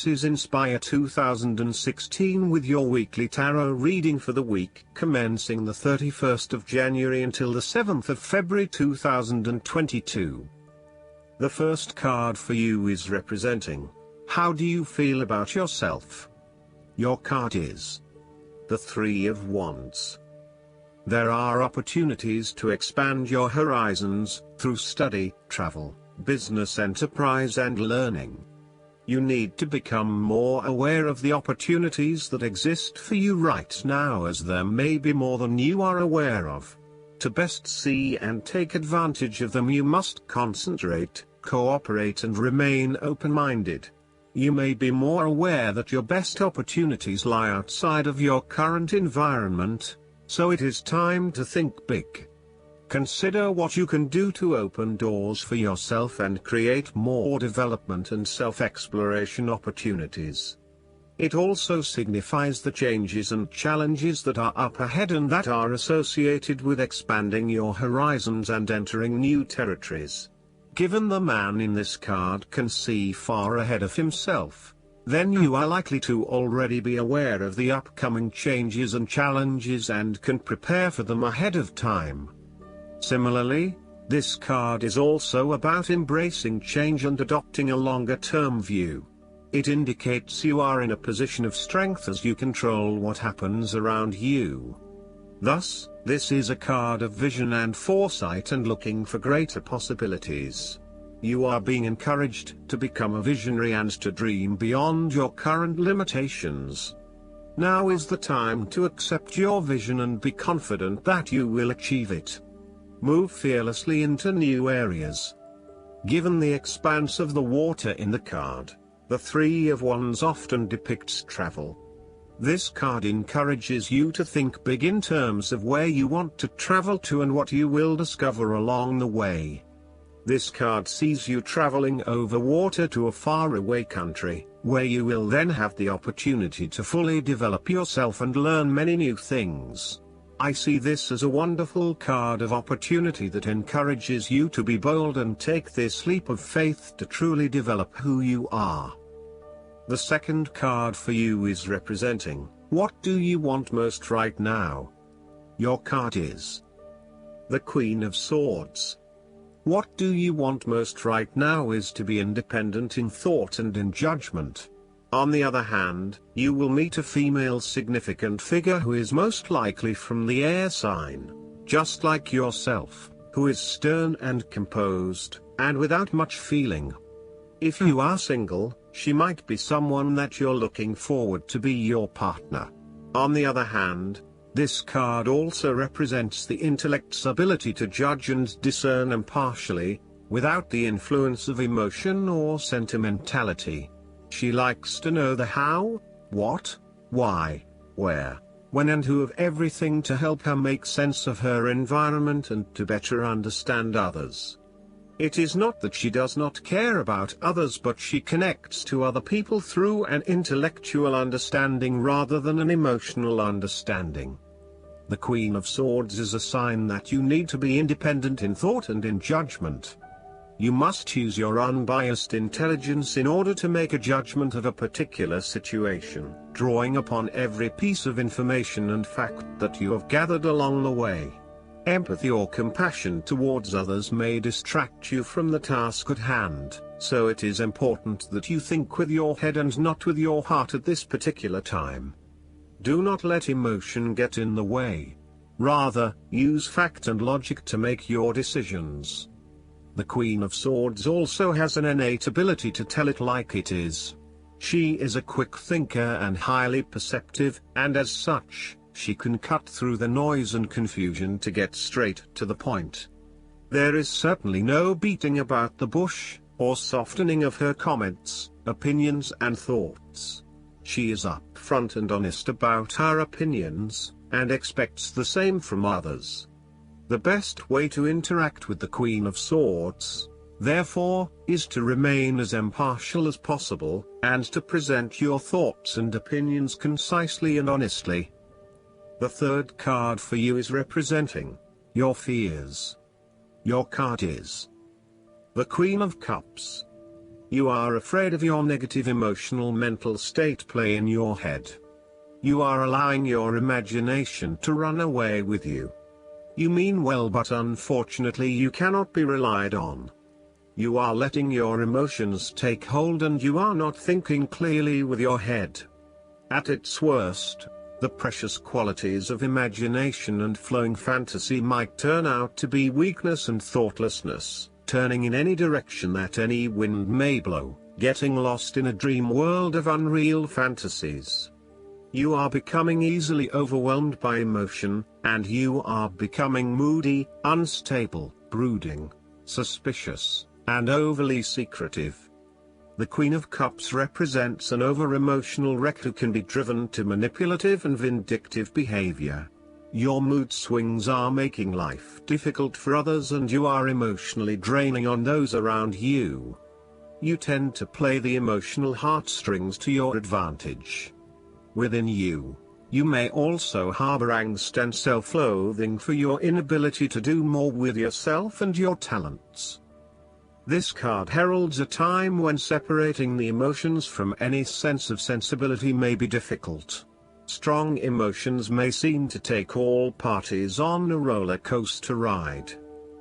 This is Inspire 2016 with your weekly tarot reading for the week commencing the 31st of January until the 7th of February 2022. The first card for you is representing, how do you feel about yourself? Your card is the Three of Wands. There are opportunities to expand your horizons through study, travel, business enterprise and learning. You need to become more aware of the opportunities that exist for you right now, as there may be more than you are aware of. To best see and take advantage of them, you must concentrate, cooperate and remain open-minded. You may be more aware that your best opportunities lie outside of your current environment, so it is time to think big. Consider what you can do to open doors for yourself and create more development and self-exploration opportunities. It also signifies the changes and challenges that are up ahead and that are associated with expanding your horizons and entering new territories. Given the man in this card can see far ahead of himself, then you are likely to already be aware of the upcoming changes and challenges and can prepare for them ahead of time. Similarly, this card is also about embracing change and adopting a longer-term view. It indicates you are in a position of strength as you control what happens around you. Thus, this is a card of vision and foresight and looking for greater possibilities. You are being encouraged to become a visionary and to dream beyond your current limitations. Now is the time to accept your vision and be confident that you will achieve it. Move fearlessly into new areas. Given the expanse of the water in the card, the Three of Wands often depicts travel. This card encourages you to think big in terms of where you want to travel to and what you will discover along the way. This card sees you traveling over water to a faraway country, where you will then have the opportunity to fully develop yourself and learn many new things. I see this as a wonderful card of opportunity that encourages you to be bold and take this leap of faith to truly develop who you are. The second card for you is representing, what do you want most right now? Your card is the Queen of Swords. What do you want most right now is to be independent in thought and in judgment. On the other hand, you will meet a female significant figure who is most likely from the air sign, just like yourself, who is stern and composed, and without much feeling. If you are single, she might be someone that you're looking forward to be your partner. On the other hand, this card also represents the intellect's ability to judge and discern impartially, without the influence of emotion or sentimentality. She likes to know the how, what, why, where, when and who of everything to help her make sense of her environment and to better understand others. It is not that she does not care about others, but she connects to other people through an intellectual understanding rather than an emotional understanding. The Queen of Swords is a sign that you need to be independent in thought and in judgment. You must use your unbiased intelligence in order to make a judgment of a particular situation, drawing upon every piece of information and fact that you have gathered along the way. Empathy or compassion towards others may distract you from the task at hand, so it is important that you think with your head and not with your heart at this particular time. Do not let emotion get in the way. Rather, use fact and logic to make your decisions. The Queen of Swords also has an innate ability to tell it like it is. She is a quick thinker and highly perceptive, and as such, she can cut through the noise and confusion to get straight to the point. There is certainly no beating about the bush, or softening of her comments, opinions and thoughts. She is upfront and honest about her opinions, and expects the same from others. The best way to interact with the Queen of Swords, therefore, is to remain as impartial as possible, and to present your thoughts and opinions concisely and honestly. The third card for you is representing your fears. Your card is the Queen of Cups. You are afraid of your negative emotional mental state play in your head. You are allowing your imagination to run away with you. You mean well, but unfortunately you cannot be relied on. You are letting your emotions take hold and you are not thinking clearly with your head. At its worst, the precious qualities of imagination and flowing fantasy might turn out to be weakness and thoughtlessness, turning in any direction that any wind may blow, getting lost in a dream world of unreal fantasies. You are becoming easily overwhelmed by emotion, and you are becoming moody, unstable, brooding, suspicious, and overly secretive. The Queen of Cups represents an over-emotional wreck who can be driven to manipulative and vindictive behavior. Your mood swings are making life difficult for others and you are emotionally draining on those around you. You tend to play the emotional heartstrings to your advantage. Within you, you may also harbor angst and self-loathing for your inability to do more with yourself and your talents. This card heralds a time when separating the emotions from any sense of sensibility may be difficult. Strong emotions may seem to take all parties on a roller coaster ride.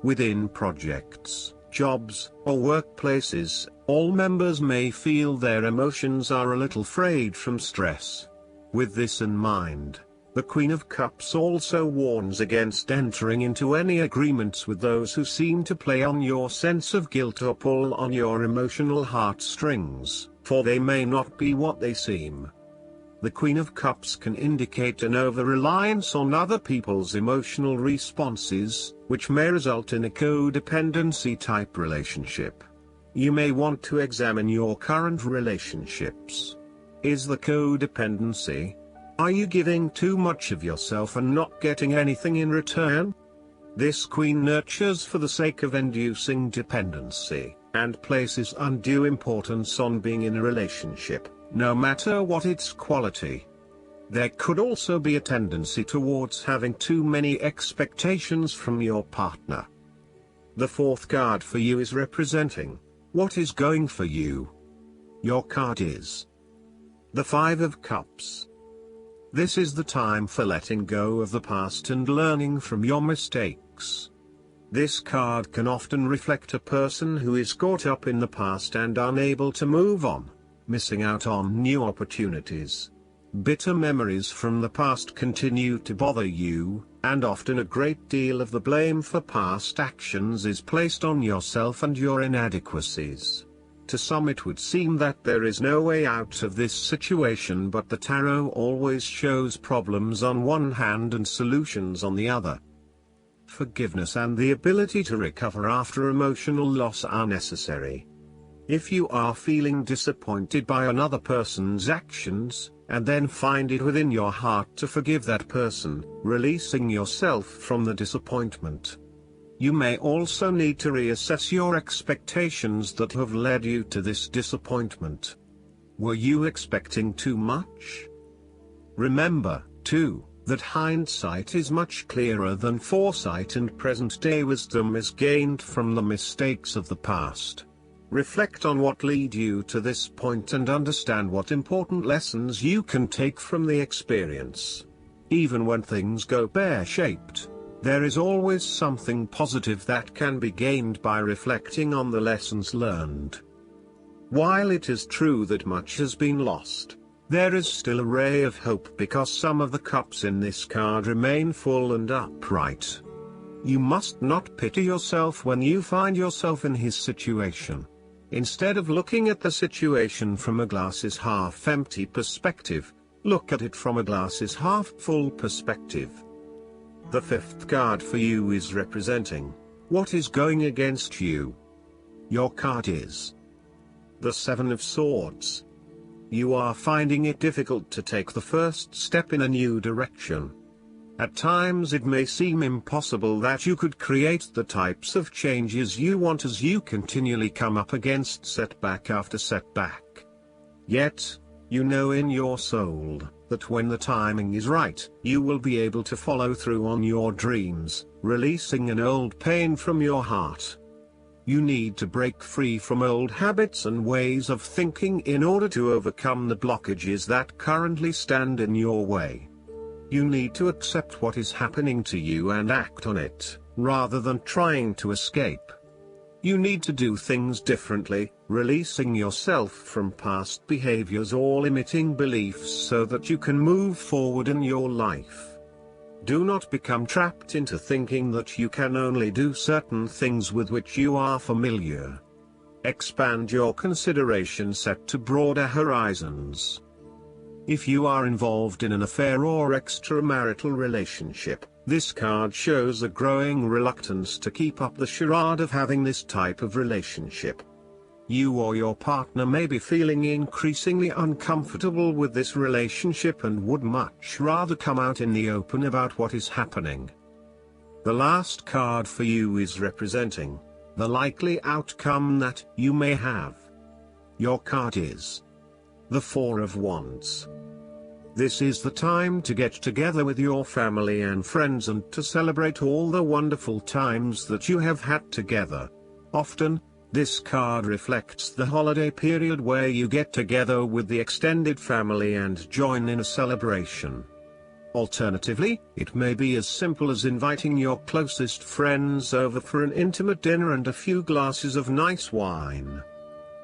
Within projects, jobs, or workplaces, all members may feel their emotions are a little frayed from stress. With this in mind, the Queen of Cups also warns against entering into any agreements with those who seem to play on your sense of guilt or pull on your emotional heartstrings, for they may not be what they seem. The Queen of Cups can indicate an over-reliance on other people's emotional responses, which may result in a codependency-type relationship. You may want to examine your current relationships. Is the codependency? Are you giving too much of yourself and not getting anything in return? This queen nurtures for the sake of inducing dependency, and places undue importance on being in a relationship, no matter what its quality. There could also be a tendency towards having too many expectations from your partner. The fourth card for you is representing what is going for you. Your card is the Five of Cups. This is the time for letting go of the past and learning from your mistakes. This card can often reflect a person who is caught up in the past and unable to move on, missing out on new opportunities. Bitter memories from the past continue to bother you, and often a great deal of the blame for past actions is placed on yourself and your inadequacies. To some it would seem that there is no way out of this situation, but the tarot always shows problems on one hand and solutions on the other. Forgiveness and the ability to recover after emotional loss are necessary. If you are feeling disappointed by another person's actions, and then find it within your heart to forgive that person, releasing yourself from the disappointment. You may also need to reassess your expectations that have led you to this disappointment. Were you expecting too much? Remember, too, that hindsight is much clearer than foresight, and present-day wisdom is gained from the mistakes of the past. Reflect on what led you to this point and understand what important lessons you can take from the experience. Even when things go pear-shaped, there is always something positive that can be gained by reflecting on the lessons learned. While it is true that much has been lost, there is still a ray of hope, because some of the cups in this card remain full and upright. You must not pity yourself when you find yourself in his situation. Instead of looking at the situation from a glass half empty perspective, look at it from a glass half full perspective. The fifth card for you is representing what is going against you. Your card is the Seven of Swords. You are finding it difficult to take the first step in a new direction. At times it may seem impossible that you could create the types of changes you want, as you continually come up against setback after setback. Yet, you know in your soul that when the timing is right, you will be able to follow through on your dreams, releasing an old pain from your heart. You need to break free from old habits and ways of thinking in order to overcome the blockages that currently stand in your way. You need to accept what is happening to you and act on it, rather than trying to escape. You need to do things differently, releasing yourself from past behaviors or limiting beliefs so that you can move forward in your life. Do not become trapped into thinking that you can only do certain things with which you are familiar. Expand your consideration set to broader horizons. If you are involved in an affair or extramarital relationship, this card shows a growing reluctance to keep up the charade of having this type of relationship. You or your partner may be feeling increasingly uncomfortable with this relationship and would much rather come out in the open about what is happening. The last card for you is representing the likely outcome that you may have. Your card is the Four of Wands. This is the time to get together with your family and friends and to celebrate all the wonderful times that you have had together. Often, this card reflects the holiday period where you get together with the extended family and join in a celebration. Alternatively, it may be as simple as inviting your closest friends over for an intimate dinner and a few glasses of nice wine.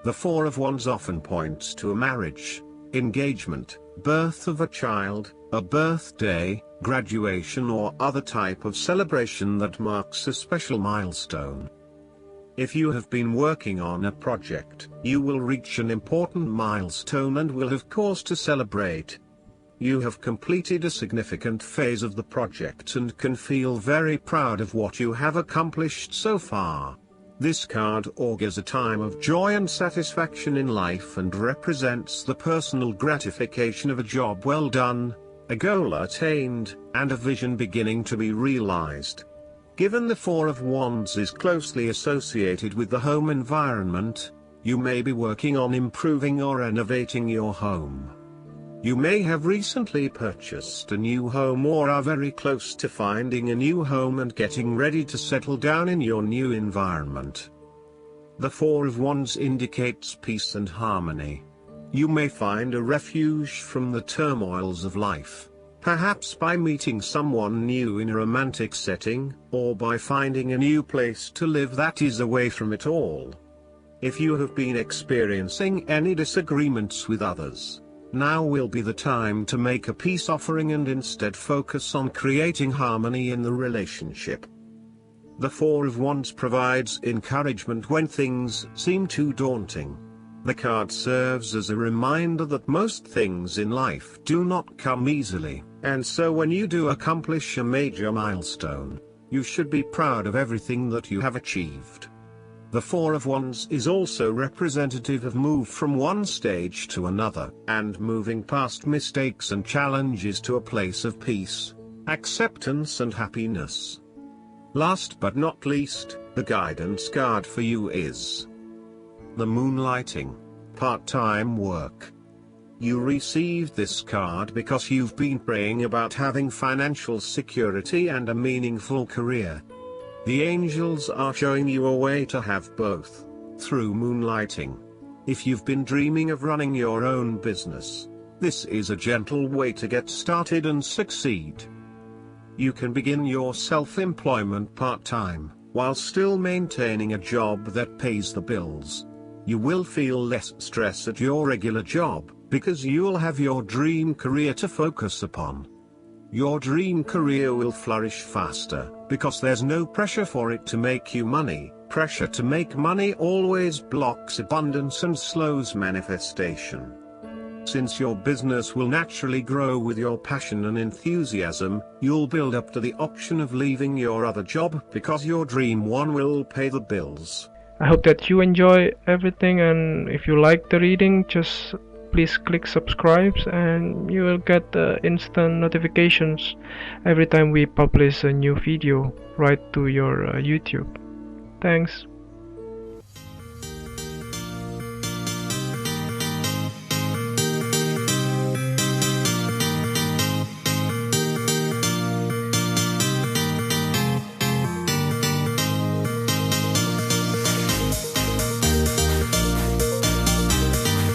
The Four of Wands often points to a marriage, engagement, birth of a child, a birthday, graduation or other type of celebration that marks a special milestone. If you have been working on a project, you will reach an important milestone and will have cause to celebrate. You have completed a significant phase of the project and can feel very proud of what you have accomplished so far. This card augurs a time of joy and satisfaction in life and represents the personal gratification of a job well done, a goal attained, and a vision beginning to be realized. Given the Four of Wands is closely associated with the home environment, you may be working on improving or renovating your home. You may have recently purchased a new home or are very close to finding a new home and getting ready to settle down in your new environment. The Four of Wands indicates peace and harmony. You may find a refuge from the turmoils of life, perhaps by meeting someone new in a romantic setting, or by finding a new place to live that is away from it all. If you have been experiencing any disagreements with others, now will be the time to make a peace offering and instead focus on creating harmony in the relationship. The Four of Wands provides encouragement when things seem too daunting. The card serves as a reminder that most things in life do not come easily, and so when you do accomplish a major milestone, you should be proud of everything that you have achieved. The Four of Wands is also representative of move from one stage to another, and moving past mistakes and challenges to a place of peace, acceptance and happiness. Last but not least, the guidance card for you is the Moonlighting, part-time work. You received this card because you've been praying about having financial security and a meaningful career. The angels are showing you a way to have both, through moonlighting. If you've been dreaming of running your own business, this is a gentle way to get started and succeed. You can begin your self-employment part-time, while still maintaining a job that pays the bills. You will feel less stress at your regular job, because you'll have your dream career to focus upon. Your dream career will flourish faster, because there's no pressure for it to make you money. Pressure to make money always blocks abundance and slows manifestation. Since your business will naturally grow with your passion and enthusiasm, you'll build up to the option of leaving your other job because your dream one will pay the bills. I hope that you enjoy everything, and if you like the reading, just please click subscribe and you will get instant notifications every time we publish a new video right to your YouTube. Thanks.